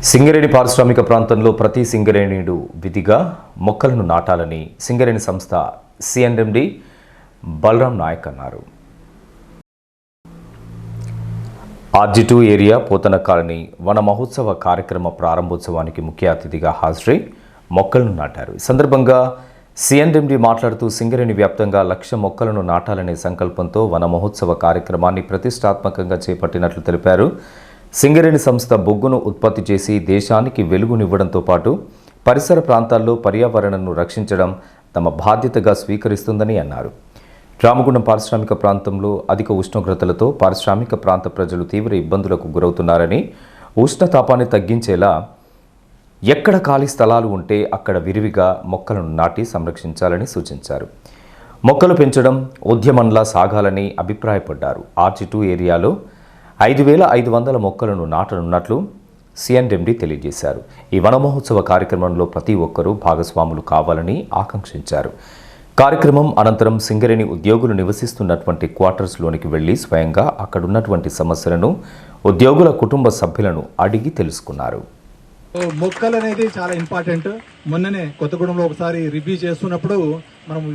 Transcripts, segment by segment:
సింగరేణి పారిశ్రామిక ప్రాంతంలో ప్రతి సింగరేణియుడు విధిగా మొక్కలను నాటాలని సింగరేణి సంస్థ సిఎండి బలరాం నాయక్ అన్నారు. ఆర్జీ2 ఏరియా పోతన కాలనీ వన మహోత్సవ కార్యక్రమ ప్రారంభోత్సవానికి ముఖ్య అతిథిగా హాజరై మొక్కలను నాటారు. ఈ సందర్భంగా సిఎండి మాట్లాడుతూ సింగరేణి వ్యాప్తంగా 1,00,000 మొక్కలను నాటాలనే సంకల్పంతో వన మహోత్సవ కార్యక్రమాన్ని ప్రతిష్టాత్మకంగా చేపట్టినట్లు తెలిపారు. సింగరేణి సంస్థ బొగ్గును ఉత్పత్తి చేసి దేశానికి వెలుగునివ్వడంతో పాటు పరిసర ప్రాంతాల్లో పర్యావరణను రక్షించడం తమ బాధ్యతగా స్వీకరిస్తుందని అన్నారు. రామగుండం పారిశ్రామిక ప్రాంతంలో అధిక ఉష్ణోగ్రతలతో పారిశ్రామిక ప్రాంత ప్రజలు తీవ్ర ఇబ్బందులకు గురవుతున్నారని, ఉష్ణతాపాన్ని తగ్గించేలా ఎక్కడ ఖాళీ స్థలాలు ఉంటే అక్కడ విరివిగా మొక్కలను నాటి సంరక్షించాలని సూచించారు. మొక్కలు పెంచడం ఉద్యమంలా సాగాలని అభిప్రాయపడ్డారు. ఆర్జీ2 ఏరియాలో 5,500 మొక్కలను నాటనున్నట్లు సిఎండి తెలియజేశారు. ఈ వన మహోత్సవ కార్యక్రమంలో ప్రతి ఒక్కరూ భాగస్వాములు కావాలని ఆకాంక్షించారు. కార్యక్రమం అనంతరం సింగరేణి ఉద్యోగులు నివసిస్తున్నటువంటి క్వార్టర్స్లోనికి వెళ్లి స్వయంగా అక్కడున్నటువంటి సమస్యలను ఉద్యోగుల కుటుంబ సభ్యులను అడిగి తెలుసుకున్నారు. మొక్కలు అనేది చాలా ఇంపార్టెంట్. మొన్ననే కొత్తగూడెంలో ఒకసారి రివ్యూ చేస్తున్నప్పుడు మనము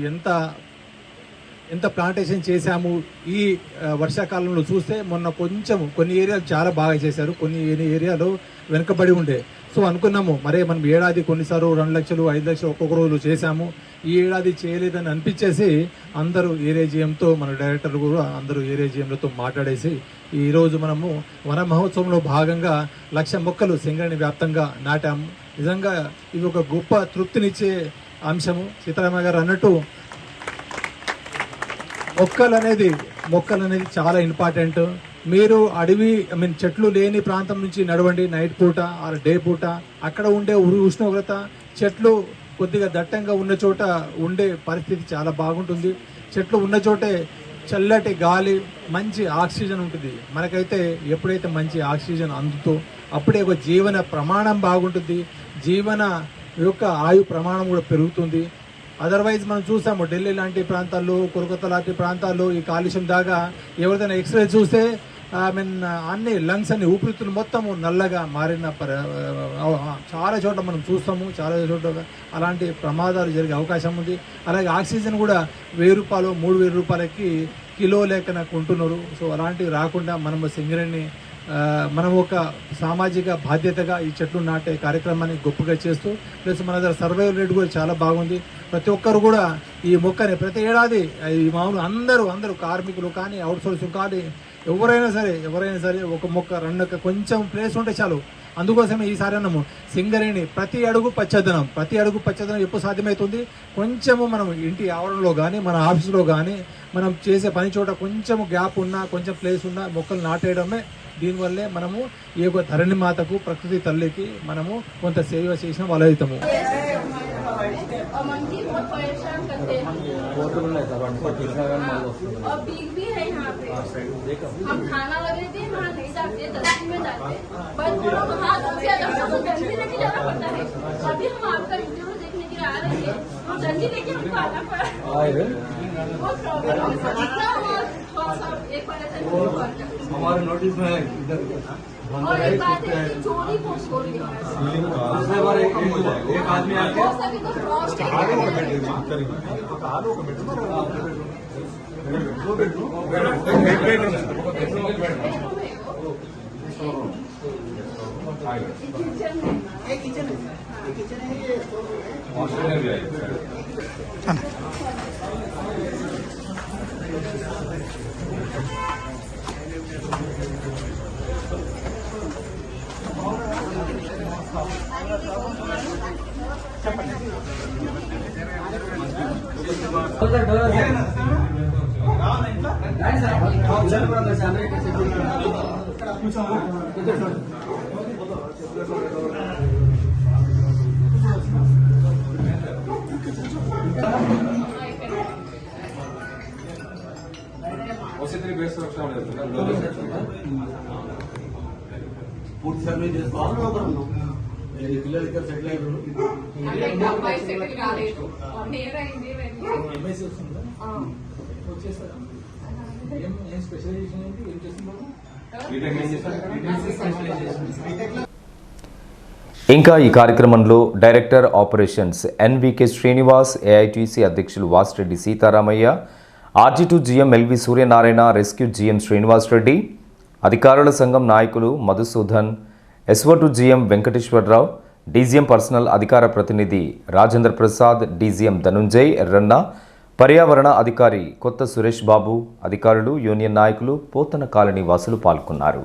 ఎంత ప్లాంటేషన్ చేశాము ఈ వర్షాకాలంలో చూస్తే మొన్న కొన్ని ఏరియాలు చాలా బాగా చేశారు, కొన్ని ఏరియాలో వెనుకబడి ఉండే. సో అనుకున్నాము మరే మనం ఏడాది కొన్నిసార్లు 2 లక్షలు 5 లక్షలు ఒక్కొక్క రోజు చేశాము, ఈ ఏడాది చేయలేదని అనిపించేసి అందరూ ఏరేజిఎంతో మన డైరెక్టర్ కూడా అందరూ ఏరేజిఎంలతో మాట్లాడేసి ఈరోజు మనము వన మహోత్సవంలో భాగంగా 1,00,000 మొక్కలు సింగరేణి వ్యాప్తంగా నాటాము. నిజంగా ఇది ఒక గొప్ప తృప్తినిచ్చే అంశము. సీతారామ గారు అన్నట్టు మొక్కలు అనేది చాలా ఇంపార్టెంట్. మీరు చెట్లు లేని ప్రాంతం నుంచి నడవండి, నైట్ పూట ఆర్ డే పూట, అక్కడ ఉండే ఉష్ణోగ్రత చెట్లు కొద్దిగా దట్టంగా ఉన్న చోట ఉండే పరిస్థితి చాలా బాగుంటుంది. చెట్లు ఉన్న చోటే చల్లటి గాలి, మంచి ఆక్సిజన్ ఉంటుంది. మనకైతే ఎప్పుడైతే మంచి ఆక్సిజన్ అందుతో అప్పుడే ఒక జీవన ప్రమాణం బాగుంటుంది, జీవన యొక్క ఆయు ప్రమాణం కూడా పెరుగుతుంది. అదర్వైజ్ మనం చూసాము ఢిల్లీ లాంటి ప్రాంతాల్లో, కోల్కతా లాంటి ప్రాంతాల్లో ఈ కాలుష్యం దాకా ఎవరిదైనా ఎక్స్రే చూస్తే అన్ని లంగ్స్ అన్ని ఊపిరితిత్తులు మొత్తము నల్లగా మారిన చాలా చోట్ల మనం చూస్తాము. చాలా చోట్ల అలాంటి ప్రమాదాలు జరిగే అవకాశం ఉంది. అలాగే ఆక్సిజన్ కూడా 1,000 రూపాయలు 3,000 రూపాయలకి కిలో లెక్కన కొంటున్నారు. సో అలాంటివి రాకుండా మనం సింగరేణి మనం ఒక సామాజిక బాధ్యతగా ఈ చెట్లు నాటే కార్యక్రమాన్ని గొప్పగా చేస్తూ, ప్లస్ మన దగ్గర సర్వైవల్ రేట్ కూడా చాలా బాగుంది. ప్రతి ఒక్కరు కూడా ఈ మొక్కని ప్రతి ఏడాది ఈ మామూలు అందరూ కార్మికులు కానీ అవుట్సోర్సింగ్ కానీ ఎవరైనా సరే ఒక మొక్క 2 కొంచెం ప్లేస్ ఉంటే చాలు. అందుకోసమే ఈసారి అన్నాము సింగరేణి ప్రతి అడుగు పచ్చదనం ఎప్పుడు సాధ్యమవుతుంది. కొంచెము మనం ఇంటి ఆవరణలో కానీ మన ఆఫీసులో కానీ మనం చేసే పని చోట కొంచెము గ్యాప్ ఉన్నా, కొంచెం ప్లేస్ ఉన్నా మొక్కలు నాటేయడమే. దీనివల్లే మనము ఈ యొక్క ధరణి మాతకు, ప్రకృతి తల్లికి మనము కొంత సేవ చేసిన వాళ్ళు అవుతాము. हमारे नोटिस में इधर और एक बात है कि चोरी बहुत हो रही है। दूसरे बार एक आदमी आके పూర్తి సర్వే చేసుకోవాలి. పిల్లలు ఇక్కడ సెటిల్ అయ్యారు. ఇంకా ఈ కార్యక్రమంలో director operations NVK Srinivas, AITC అధ్యక్షులు వాసిరెడ్డి సీతారామయ్య, ఆర్జీ2 GM LV Suryanarayana, rescue GM Srinivas Reddy, అధికారుల సంఘం నాయకులు మధుసూదన్, ఎస్ఓ2 జీఎం వెంకటేశ్వరరావు, డీజీఎం పర్సనల్ అధికార ప్రతినిధి రాజేంద్ర ప్రసాద్, డీజీఎం ధనుంజయ్ ఎర్రన్న, పర్యావరణ అధికారి కొత్త సురేష్ బాబు, అధికారులు, యూనియన్ నాయకులు, పోతన కాలనీ వాసులు పాల్గొన్నారు.